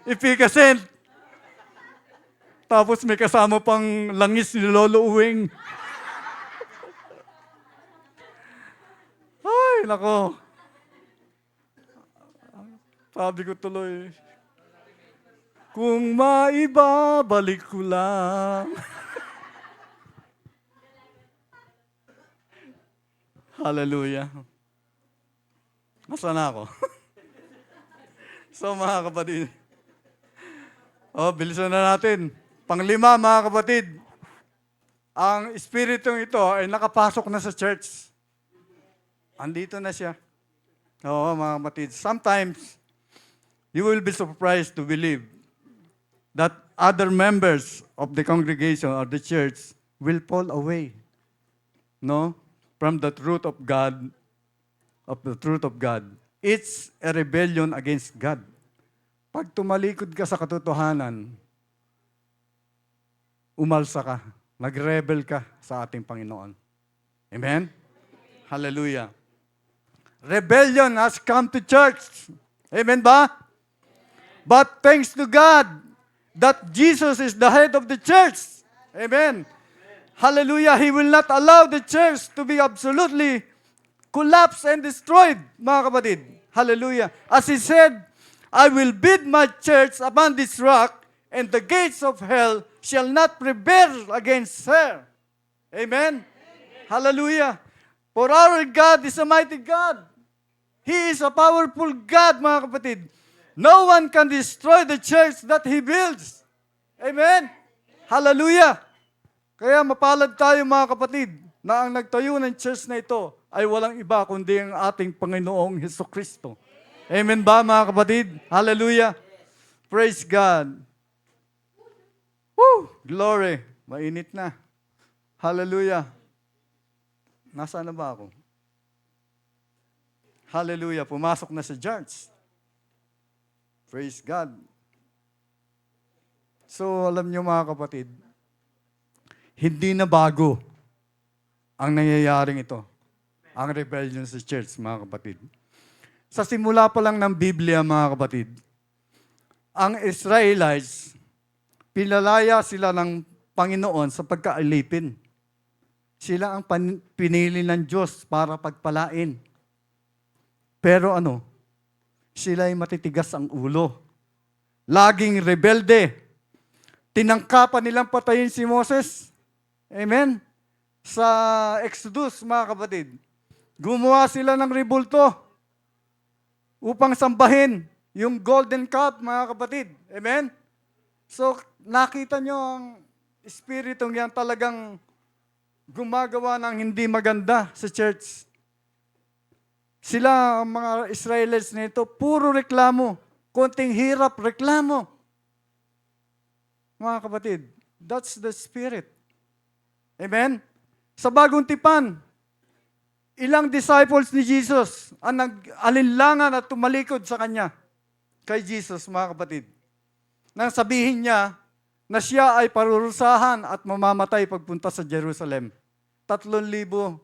Efficacent. Tapos may kasama pang langis ni Lolo Uwing. Ay, nako. Sabi ko tuloy, kung maibabalik ko lang. Hallelujah. Nasaan na ako? So mga kapatid, bilisan na natin. Panglima, mga kapatid, ang espiritong ito ay nakapasok na sa church. Andito na siya. Oo, mga kapatid. Sometimes, you will be surprised to believe that other members of the congregation or the church will fall away. No? From the truth of God, It's a rebellion against God. Pag tumalikod ka sa katotohanan, umalsa ka, nag-rebel ka sa ating Panginoon. Amen? Hallelujah. Rebellion has come to church. Amen ba? But thanks to God that Jesus is the head of the church. Amen. Hallelujah. He will not allow the church to be absolutely collapsed and destroyed, mga kapatid. Hallelujah. As He said, I will build my church upon this rock, and the gates of hell shall not prevail against her. Amen. Hallelujah. For our God is a mighty God. He is a powerful God, mga kapatid. No one can destroy the church that He builds. Amen. Hallelujah. Kaya mapalad tayo, mga kapatid, na ang nagtayo ng church na ito ay walang iba kundi ang ating Panginoong Hesukristo. Amen ba, mga kapatid? Hallelujah. Praise God. Woo! Glory. Mainit na. Hallelujah. Nasaan na ba ako? Hallelujah. Pumasok na sa church. Praise God. So, alam niyo, mga kapatid, hindi na bago ang nangyayaring ito. Ang rebellion sa church, mga kapatid. Sa simula pa lang ng Biblia, mga kapatid, ang Israelites, pinalaya sila ng Panginoon sa pagkaalipin. Sila ang pinili ng Diyos para pagpalain. Pero sila ay matitigas ang ulo. Laging rebelde. Tinangkapan nilang patayin si Moses. Amen? Sa Exodus, mga kapatid, gumawa sila ng rebulto upang sambahin yung golden calf, mga kapatid. Amen? So, nakita nyo ang espiritong yan talagang gumagawa ng hindi maganda sa church. Sila, ang mga Israelites nito, puro reklamo. Konting hirap, reklamo. Mga kapatid, that's the spirit. Amen? Sa bagong tipan, ilang disciples ni Jesus ang nag-alinlangan at tumalikod sa Kanya, kay Jesus, mga kapatid. Nang sabihin niya na siya ay parurusahan at mamamatay pagpunta sa Jerusalem. 3,000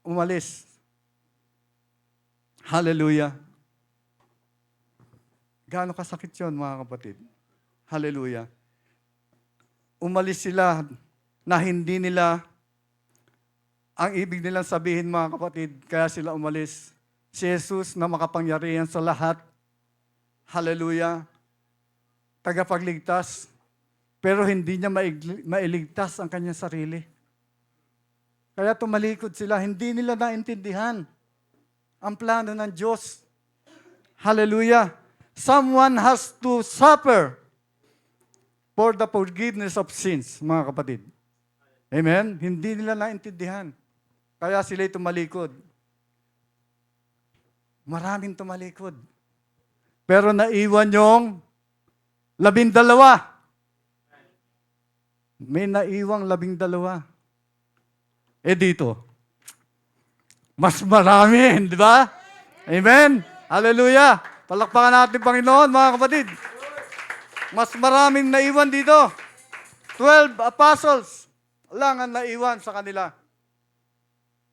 umalis. Hallelujah. Gaano kasakit yun, mga kapatid? Hallelujah. Umalis sila na hindi nila, ang ibig nilang sabihin, mga kapatid, kaya sila umalis. Si Jesus na makapangyarihan sa lahat. Hallelujah. Tagapagligtas. Pero hindi niya mailigtas ang kanyang sarili. Kaya tumalikod sila. Hindi nila naintindihan ang plano ng Diyos. Hallelujah. Someone has to suffer for the forgiveness of sins, mga kapatid. Amen? Hindi nila naintindihan. Kaya sila'y tumalikod. Maraming tumalikod. Pero naiwan yung 12. May naiwang 12. Dito, mas marami, di ba? Amen? Hallelujah! Palakpakan natin, Panginoon, mga kapatid. Mas maraming naiwan dito. 12 apostles. lang ang naiwan sa kanila.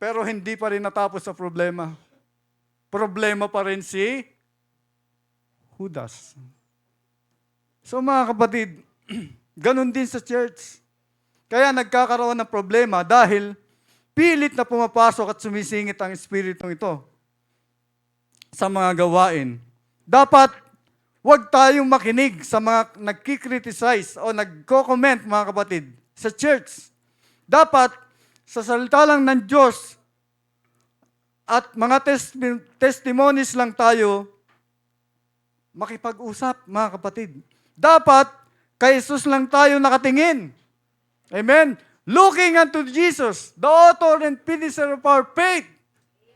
Pero hindi pa rin natapos sa problema. Problema pa rin si Judas. So mga kapatid, ganun din sa church. Kaya nagkakaroon ng problema dahil pilit na pumapasok at sumisingit ang Espiritong ito sa mga gawain. Dapat huwag tayong makinig sa mga nagkikriticize o nagko-comment, mga kapatid, sa church. Dapat sa salita lang ng Diyos at mga testimonies lang tayo makipag-usap, mga kapatid. Dapat kay Jesus lang tayo nakatingin. Amen? Looking unto Jesus, the author and finisher of our faith.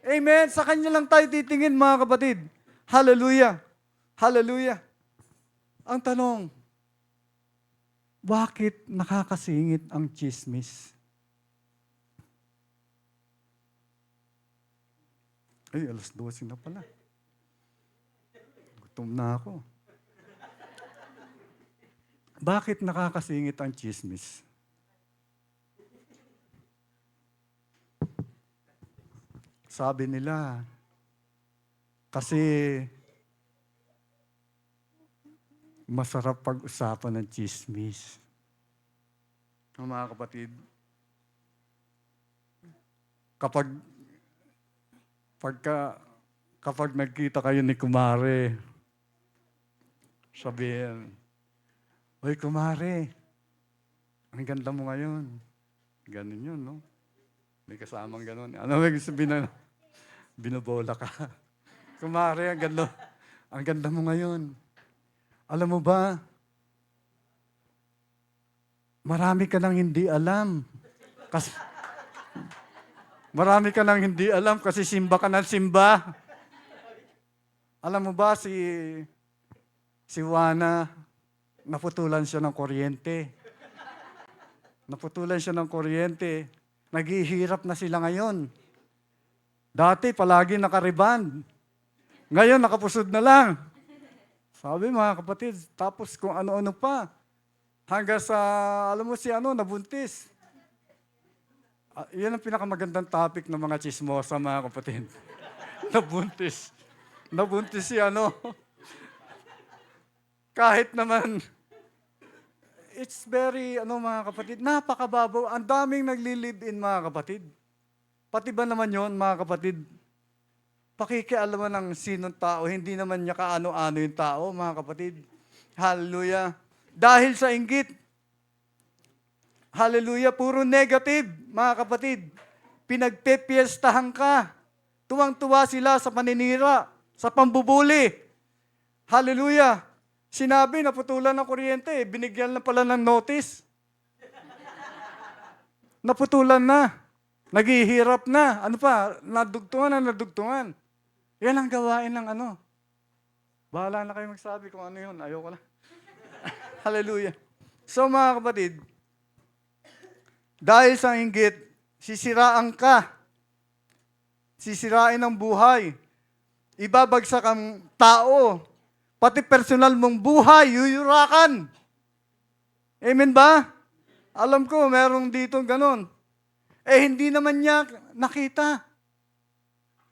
Amen? Sa Kanya lang tayo titingin, mga kapatid. Hallelujah. Hallelujah. Ang tanong, bakit nakakasingit ang chismis? Ay, 12:00 na pala. Gutom na ako. Bakit nakakasingit ang chismis? Sabi nila, kasi masarap pag-usapan ng chismis. Mga kapatid, kapag nagkita kayo ni Kumare, sabihin, "Hoy Kumare, ang ganda mo ngayon." Ganun yun, no? May kasamang ganun. Ano may sabihin na, binobola ka. Kumare, ang ganda mo ngayon. Alam mo ba, marami ka nang hindi alam. Marami ka nang hindi alam kasi simba ka ng simba. Alam mo ba, si Juana, naputulan siya ng kuryente. Naputulan siya ng kuryente. Naghihirap na sila ngayon. Dati, palagi nakariband. Ngayon, nakapusod na lang. Sabi mga kapatid, tapos kung ano-ano pa. Hanggang sa, alam mo si nabuntis. Yan ang pinakamagandang topic ng mga chismosa, mga kapatid. Nabuntis. Nabuntis si Kahit naman, it's very, mga kapatid, napakababaw. Ang daming nagli-live-in, mga kapatid. Pati ba naman yon, mga kapatid? Pakikialaman ng sinong tao, hindi naman niya kaano-ano yung tao, mga kapatid. Hallelujah. Dahil sa inggit. Hallelujah, puro negative, mga kapatid. Pinagpepiestahan ka. Tuwang-tuwa sila sa paninira, sa pambubuli. Hallelujah. Sinabi, naputulan ng kuryente, binigyan lang pala ng notice. Naputulan na. Naghihirap na. Ano pa? Nadugtungan. Yan ang gawain ng Bahala na kayo magsabi kung ano yun. Ayoko na. Hallelujah. So mga kapatid, dahil sa inggit, sisiraan ka. Sisirain ang buhay. Ibabagsak ang tao. Pati personal mong buhay, yuyurakan. Amen ba? Alam ko, merong dito ganon. Hindi naman niya nakita.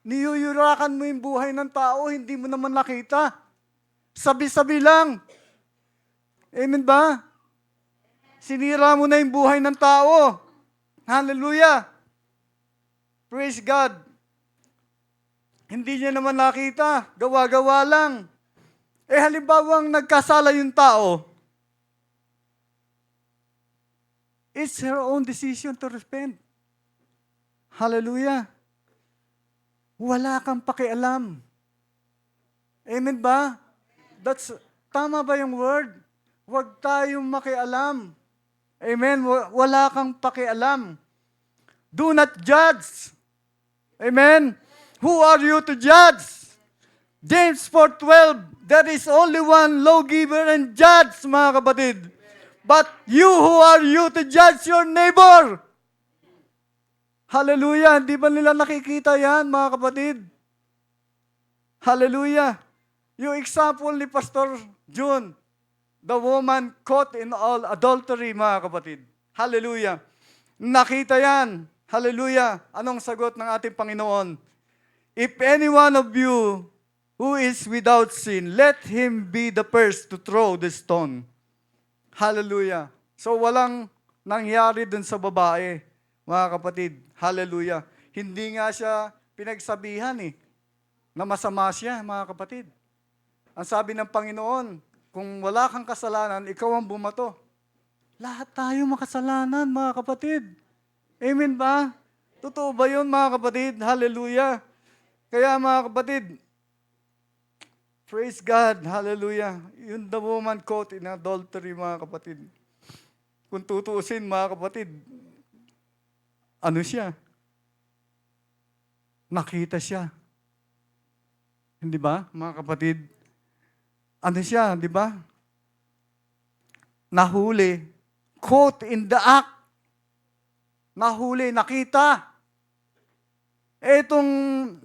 Niyuyurakan mo yung buhay ng tao, hindi mo naman nakita. Sabi-sabi lang. Amen ba? Sinira mo na yung buhay ng tao. Hallelujah. Praise God. Hindi niya naman nakita. Gawa-gawa lang. Halimbawa nagkasala yung tao, it's her own decision to repent. Hallelujah. Wala kang pakialam. Amen ba? Tama ba yung word? Huwag tayong makialam. Amen? Wala kang pakialam. Do not judge. Amen? Who are you to judge? James 4:12, there is only one lawgiver and judge, mga kapatid. But who are you to judge your neighbor? Hallelujah. Hindi ba nila nakikita yan, mga kapatid? Hallelujah. Yung example ni Pastor June, the woman caught in all adultery, mga kapatid. Hallelujah. Nakita yan. Hallelujah. Anong sagot ng ating Panginoon? If any one of you who is without sin, let him be the first to throw the stone. Hallelujah. So walang nangyari dun sa babae, mga kapatid. Hallelujah. Hindi nga siya pinagsabihan na masama siya, mga kapatid. Ang sabi ng Panginoon, kung wala kang kasalanan, ikaw ang bumato. Lahat tayo makasalanan, mga kapatid. Amen ba? Totoo ba yun, mga kapatid? Hallelujah. Kaya, mga kapatid, praise God, hallelujah. Yung the woman caught in adultery, mga kapatid. Kung tutuusin, mga kapatid, ano siya? Nakita siya. Hindi ba, mga kapatid? Ano siya, di ba? Nahuli. Caught in the act. Nahuli, nakita. Etong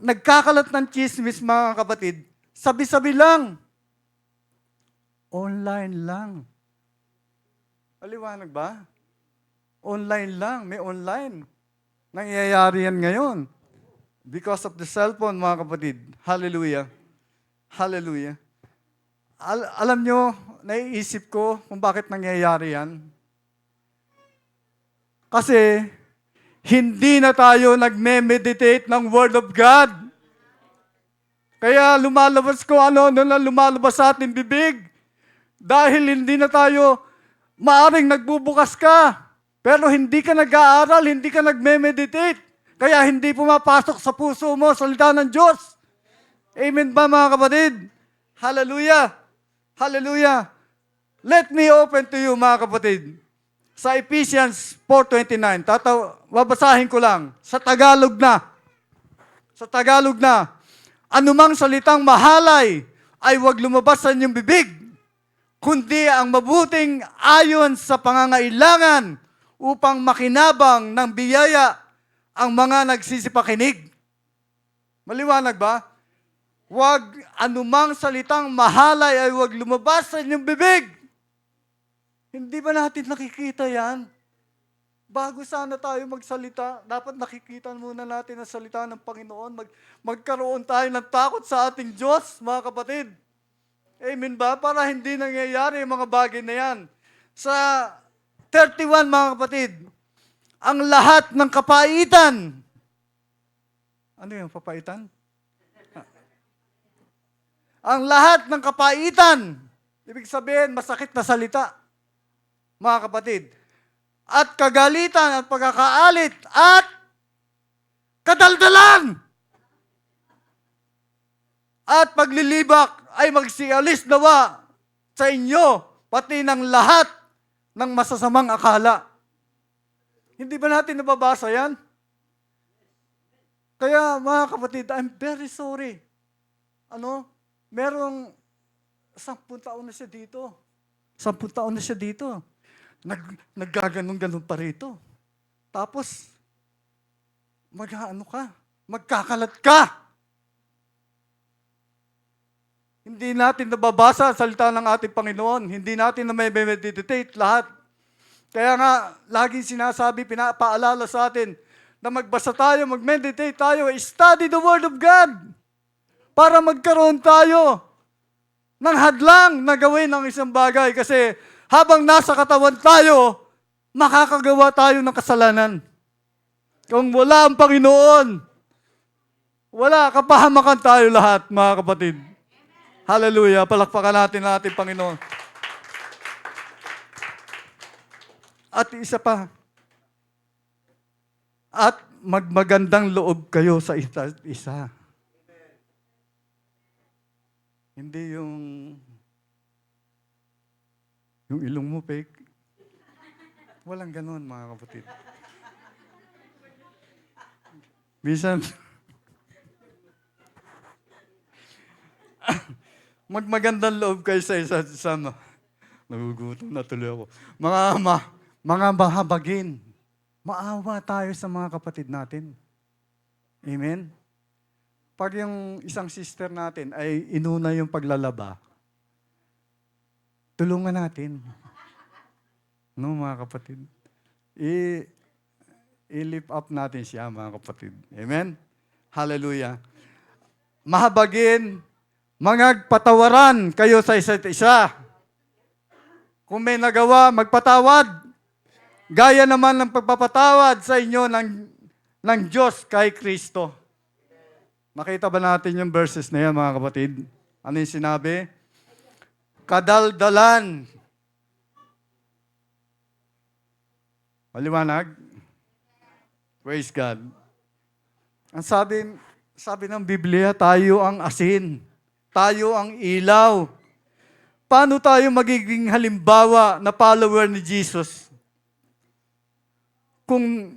nagkakalat ng chismis, mga kapatid, sabi-sabi lang. Online lang. Maliwanag ba? Online lang, may online. Nangyayari yan ngayon. Because of the cellphone, mga kapatid. Hallelujah. Hallelujah. Alam nyo, naiisip ko kung bakit nangyayari yan. Kasi, hindi na tayo nagme-meditate ng Word of God. Kaya lumalabas ko ano na lumalabas sa ating bibig. Dahil hindi na tayo, maaring nagbubukas ka, pero hindi ka nag-aaral, hindi ka nagme-meditate. Kaya hindi pumapasok sa puso mo, salita ng Diyos. Amen ba, mga kapatid? Hallelujah! Hallelujah! Let me open to you, mga kapatid. Sa Ephesians 4:29, babasahin ko lang, sa Tagalog na. Sa Tagalog na. Anumang salitang mahalay ay huwag lumabas sa inyong bibig, kundi ang mabuting ayon sa pangangailangan upang makinabang ng biyaya ang mga nagsisipakinig. Maliwanag ba? Huwag anumang salitang mahalay ay huwag lumabas sa inyong bibig. Hindi ba natin nakikita yan? Bago sana tayo magsalita, dapat nakikita muna natin ang salita ng Panginoon. Magkaroon tayo ng takot sa ating Diyos, mga kapatid. Amen ba? Para hindi nangyayari yung mga bagay na yan. Sa 31, mga kapatid, ang lahat ng kapaitan. Ano yung papaitan? Ang lahat ng kapaitan. Ibig sabihin, masakit na salita. Mga kapatid. At kagalitan at pagkakaalit at kadaldalan. At paglilibak ay magsialis nawa sa inyo, pati ng lahat ng masasamang akala. Hindi ba natin nababasa yan? Kaya mga kapatid, I'm very sorry. Merong 10 taon na siya dito. 10 taon na siya dito. Naggaganon-ganon pa rito. Tapos, magkakalat ka. Hindi natin nababasa ang salita ng ating Panginoon. Hindi natin na may meditate lahat. Kaya nga, laging sinasabi, pinapaalala sa atin, na magbasa tayo, mag-meditate tayo, study the Word of God. Para magkaroon tayo ng hadlang na gawin ang isang bagay. Kasi, habang nasa katawan tayo, makakagawa tayo ng kasalanan. Kung wala ang Panginoon, wala, kapahamakan tayo lahat, mga kapatid. Hallelujah, palakpakan natin ang ating Panginoon. At isa pa, at magmagandang loob kayo sa isa't isa. Hindi yung ilong mo fake. Walang ganon, mga kapatid. Minsan, magmagandang loob kayo sa isa't isa. Nagugutom na tuloy ako. Mga mahabagin, maawa tayo sa mga kapatid natin. Amen? Pag yung isang sister natin ay inuna yung paglalaba, tulungan natin. No, mga kapatid? I-lift up natin siya, mga kapatid. Amen? Hallelujah. Mahabagin, mangagpatawaran kayo sa isa't isa. Kung may nagawa, magpatawad. Gaya naman ng pagpapatawad sa inyo ng Diyos kay Kristo. Nakita ba natin yung verses na yan, mga kapatid? Ano yung sinabi? Kadaldalan. Maliwanag? Praise God. Ang sabi ng Biblia, tayo ang asin. Tayo ang ilaw. Paano tayo magiging halimbawa na follower ni Jesus? Kung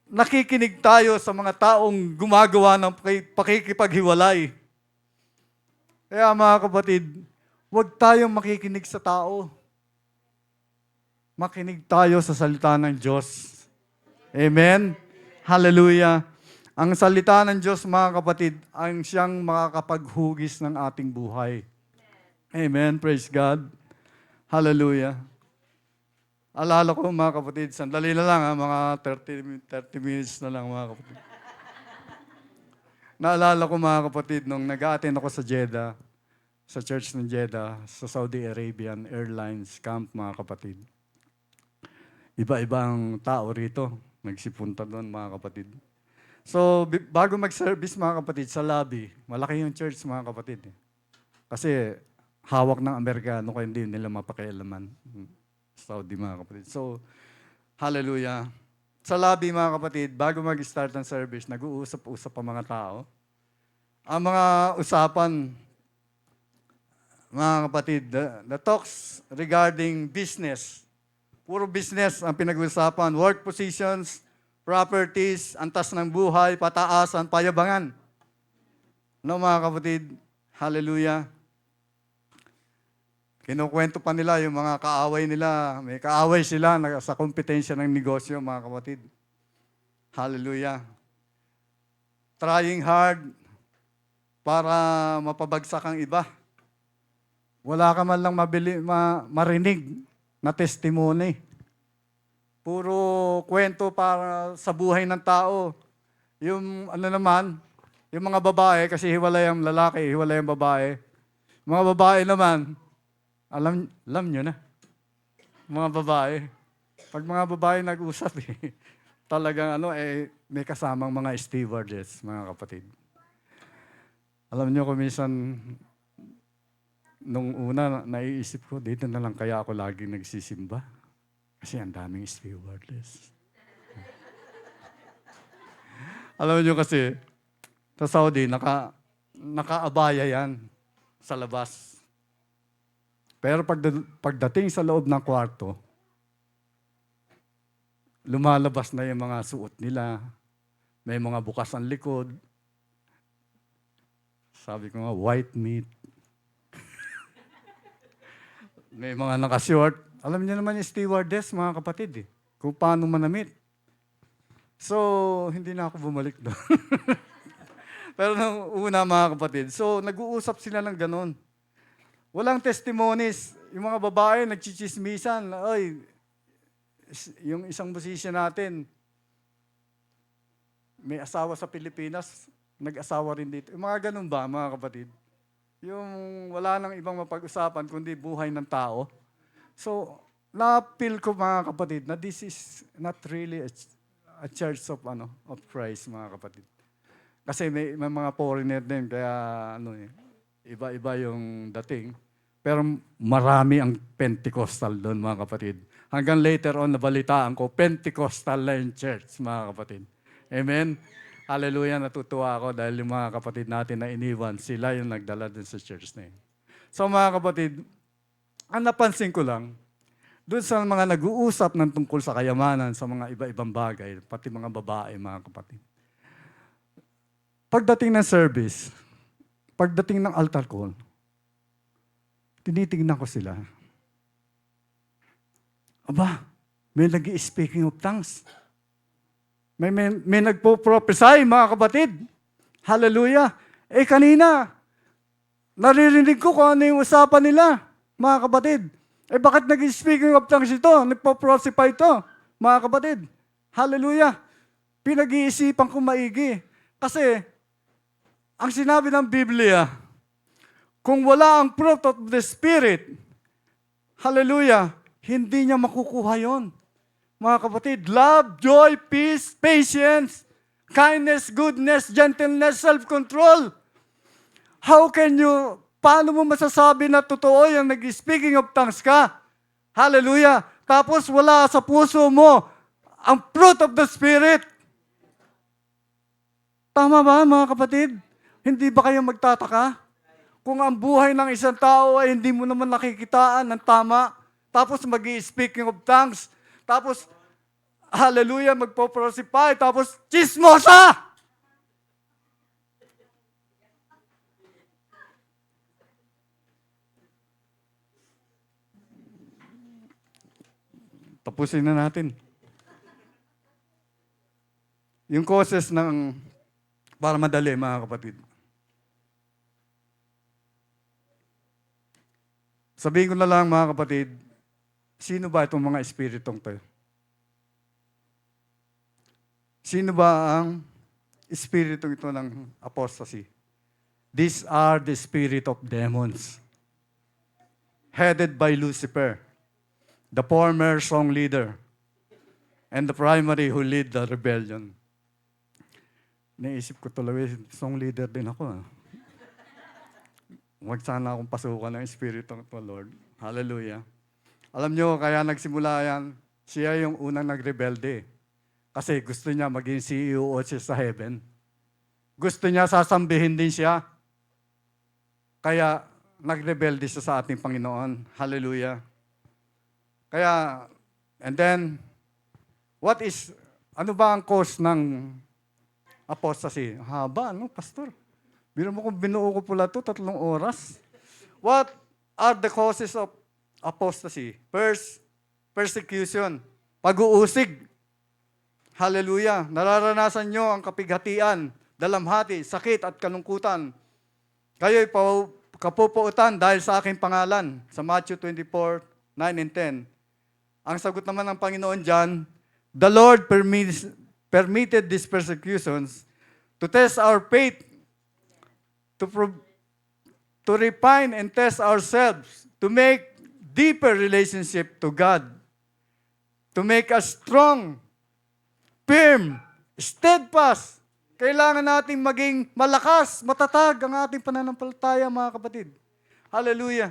nakikinig tayo sa mga taong gumagawa ng pakikipaghiwalay. Kaya mga kapatid, huwag tayong makikinig sa tao. Makinig tayo sa salita ng Diyos. Amen? Hallelujah. Ang salita ng Diyos, mga kapatid, ang siyang makakapaghugis ng ating buhay. Amen. Praise God. Hallelujah. Alala ko, mga kapatid, sandali na lang, mga 30 minutes na lang, mga kapatid. Naalala ko, mga kapatid, nung nag-a-attend ako sa Jeddah, sa church ng Jeddah, sa Saudi Arabian Airlines camp, mga kapatid. Iba-ibang tao rito, nagsipunta doon, mga kapatid. So, bago mag-service, mga kapatid, sa lobby, malaki yung church, mga kapatid. Kasi, hawak ng Amerikano, kaya hindi nila mapakialaman. Saudi, mga kapatid. So, hallelujah. Sa lobby, mga kapatid, bago mag-start ng service, nag-uusap-usap ang mga tao. Ang mga usapan, mga kapatid, the talks regarding business. Puro business ang pinag-uusapan. Work positions, properties, antas ng buhay, pataasan, payabangan. No, mga kapatid? Hallelujah. Kinukwento pa nila yung mga kaaway nila. May kaaway sila sa kompetensya ng negosyo, mga kapatid. Hallelujah. Trying hard para mapabagsak ang iba. Wala ka man lang marinig na testimony. Puro kwento para sa buhay ng tao. Yung yung mga babae, kasi hiwalay ang lalaki, hiwalay ang babae. Mga babae naman, alam nyo na. Mga babae. Pag mga babae nag-usap, talagang may kasamang mga stewardess, mga kapatid. Alam nyo, kung minsan, nung una, naiisip ko, dito na lang kaya ako laging nagsisimba. Kasi ang daming stewardess. Alam nyo kasi, sa Saudi, nakaabaya yan sa labas. Pero pagdating sa loob ng kwarto, lumalabas na yung mga suot nila. May mga bukas ang likod. Sabi ko nga, white meat. May mga nakashort. Alam niyo naman yung stewardess, mga kapatid, kung paano manamit. So, hindi na ako bumalik doon. Pero nung una, mga kapatid, so nag-uusap sila ng ganon. Walang testimonies. Yung mga babae, nagchichismisan. Ay, yung isang musician natin, may asawa sa Pilipinas, nag-asawa rin dito. Yung mga ganun ba, mga kapatid? Yung wala nang ibang mapag-usapan, kundi buhay ng tao. So, na-feel ko, mga kapatid, na this is not really a church of Christ, mga kapatid. Kasi may mga foreigner din, kaya iba-iba yung dating. Pero marami ang Pentecostal doon, mga kapatid. Hanggang later on, nabalitaan ko, Pentecostal na yung church, mga kapatid. Amen? Hallelujah, natutuwa ako dahil yung mga kapatid natin na iniwan, sila yung nagdala din sa church na yun. So, mga kapatid, ang napansin ko lang, doon sa mga nag-uusap ng tungkol sa kayamanan, sa mga iba-ibang bagay, pati mga babae, mga kapatid. Pagdating ng service, pagdating ng altar call, tinitingnan ko sila. Aba, may nag-i-speaking of tongues. May nagpo-prophesy, mga kapatid. Hallelujah. Kanina, naririnig ko kung ano yung usapan nila, mga kapatid. Bakit nag-speaking of tongues ito? Nagpo-prophesy ito, mga kapatid. Hallelujah. pinag-iisipan ko maigi. Kasi, ang sinabi ng Biblia, kung wala ang fruit of the Spirit, hallelujah, hindi niya makukuha yon. Mga kapatid, love, joy, peace, patience, kindness, goodness, gentleness, self-control. Paano mo masasabi na totoo yung nag-speaking of tongues ka? Hallelujah. Tapos wala sa puso mo ang fruit of the Spirit. Tama ba, mga kapatid? Hindi ba kayo magtataka? Kung ang buhay ng isang tao ay hindi mo naman nakikitaan ng tama, tapos mag-i-speaking of tongues, tapos, hallelujah, magpo-prosify, tapos, chismosa! Tapusin na natin. Yung causes para madali, mga kapatid. Sabihin ko na lang, mga kapatid, sino ba itong mga espiritong to? Sino ba ang espiritong ito ng apostasy? These are the spirit of demons, headed by Lucifer, the former song leader, and the primary who lead the rebellion. Naisip ko tuloy, song leader din ako. Huwag sana akong pasukan ng Espiritu ng Lord. Hallelujah. Alam nyo, kaya nagsimula yan, siya yung unang nagrebelde. Kasi gusto niya maging CEO siya sa heaven. Gusto niya sasambihin din siya. Kaya nagrebelde siya sa ating Panginoon. Hallelujah. Kaya, and then, ano ba ang cause ng apostasy? Haba, no, pastor? Biro mo kung binuo ko pula ito, 3 oras. What are the causes of apostasy? First, persecution, pag-uusig. Hallelujah. Nararanasan nyo ang kapighatian, dalamhati, sakit at kalungkutan. Kayo'y kapupuutan dahil sa aking pangalan. Sa Matthew 24, 9 and 10. Ang sagot naman ng Panginoon dyan, the Lord permitted these persecutions to test our faith, to refine and test ourselves, to make deeper relationship to God, to make us strong, firm, steadfast. Kailangan nating maging malakas, matatag ang ating pananampalataya, mga kapatid. Hallelujah.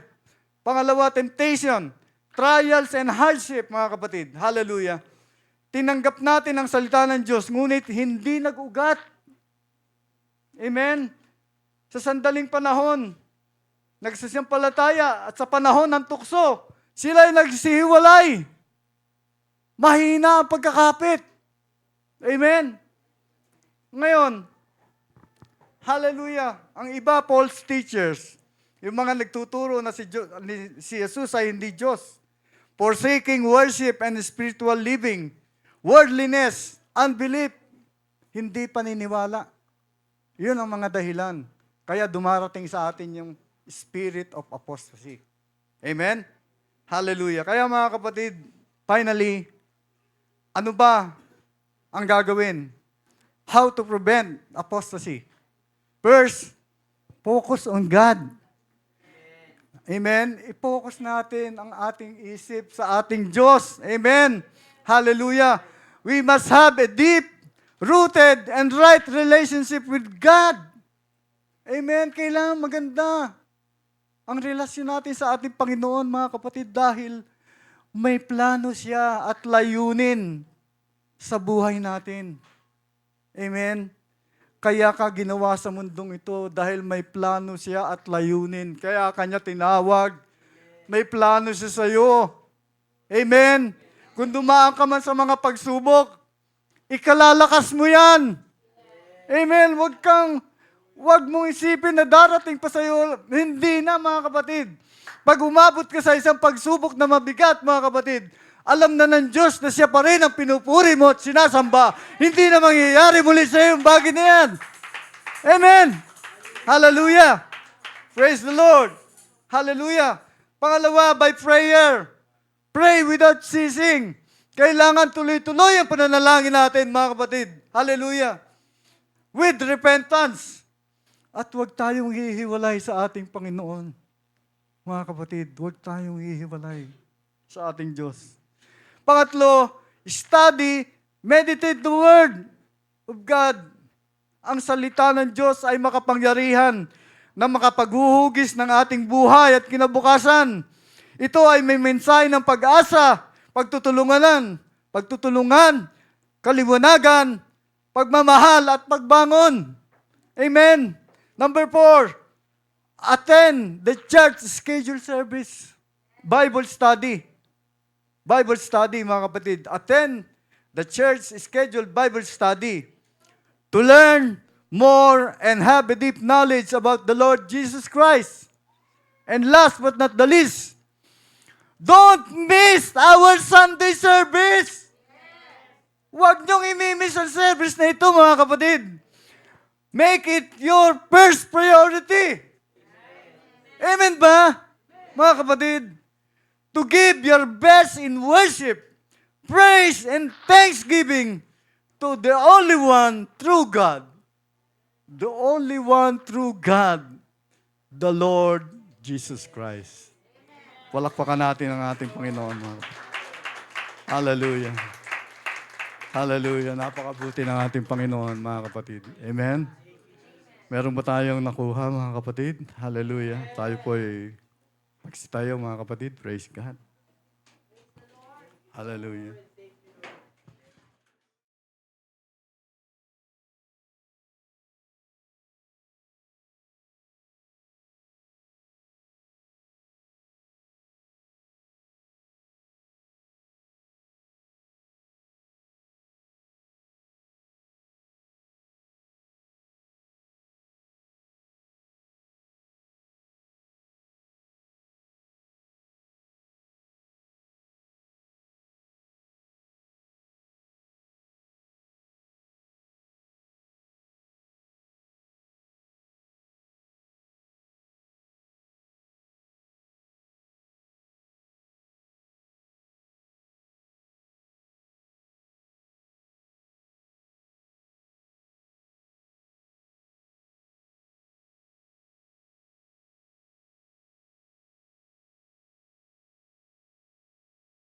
Pangalawa, temptation, trials and hardship, mga kapatid. Hallelujah. Tinanggap natin ang salita ng Diyos, ngunit hindi nag-ugat. Amen. Sa sandaling panahon, nagsasampalataya at sa panahon ng tukso, sila'y nagsihiwalay. Mahina ang pagkakapit. Amen. Ngayon, hallelujah, ang iba, false teachers, yung mga nagtuturo na si Jesus ay hindi Diyos, forsaking worship and spiritual living, worldliness, unbelief, hindi paniniwala. Yun ang mga dahilan. Kaya dumarating sa atin yung spirit of apostasy. Amen? Hallelujah. Kaya mga kapatid, finally, ano ba ang gagawin? How to prevent apostasy? First, focus on God. Amen? I-focus natin ang ating isip sa ating Diyos. Amen? Hallelujah. We must have a deep, rooted, and right relationship with God. Amen? Kailangan maganda ang relasyon natin sa ating Panginoon, mga kapatid, dahil may plano siya at layunin sa buhay natin. Amen? Kaya ka ginawa sa mundong ito dahil may plano siya at layunin. Kaya kanya tinawag. May plano siya sa iyo. Amen? Kung dumaan ka man sa mga pagsubok, ikalalakas mo yan. Amen? Huwag mong isipin na darating pa sa iyo. Hindi na, mga kapatid. Pag umabot ka sa isang pagsubok na mabigat, mga kapatid, alam na ng Diyos na siya pa rin ang pinupuri mo at sinasamba. Hindi na mangyayari muli sa iyo yung bagay na yan. Amen. Hallelujah. Praise the Lord. Hallelujah. Pangalawa, by prayer. Pray without ceasing. Kailangan tuloy-tuloy ang pananalangin natin, mga kapatid. Hallelujah. With repentance. At huwag tayong hihiwalay sa ating Panginoon. Mga kapatid, huwag tayong hihiwalay sa ating Diyos. Pangatlo, study, meditate the Word of God. Ang salita ng Diyos ay makapangyarihan na makapaghuhugis ng ating buhay at kinabukasan. Ito ay may mensahe ng pag-asa, pagtutulungan, kaliwanagan, pagmamahal at pagbangon. Amen. Number 4, attend the church scheduled service. Bible study. Bible study, mga kapatid. Attend the church scheduled Bible study to learn more and have a deep knowledge about the Lord Jesus Christ. And last but not the least, don't miss our Sunday service. Huwag niyong imimiss ang service na ito, mga kapatid. Make it your first priority. Amen ba, mga kapatid? To give your best in worship, praise, and thanksgiving to the only one true God. The only one true God, the Lord Jesus Christ. Palakpakan natin ang ating Panginoon. Hallelujah. Hallelujah. Napakabuti ng ating Panginoon, mga kapatid. Amen. Meron ba tayong nakuha, mga kapatid? Hallelujah. Tayo po ay tayo, mga kapatid. Praise God. Hallelujah.